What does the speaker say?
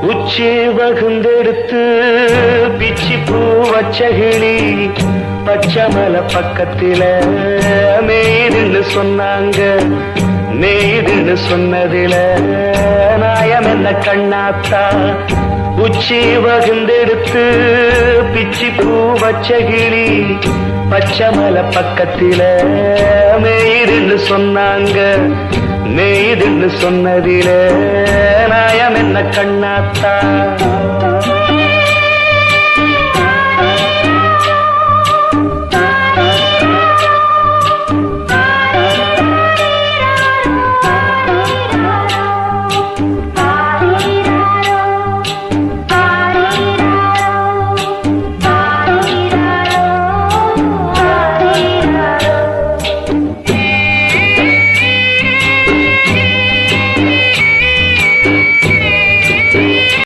உச்சி வகுந்தெடுத்து பிச்சி பூ வச்ச கிளி பச்சமல பக்கத்தில மேய்துன்னு சொன்னாங்க. மேய்துன்னு சொன்னதில நாயம் என்ன கண்ணாத்தா? உச்சி வகுந்தெடுத்து பிச்சி பூ வச்ச கிளி பச்சமல பக்கத்தில மேய்துன்னு சொன்னாங்க. மேய்துன்னு சொன்னதில நாயம் என்ன கண்ணாத்தா?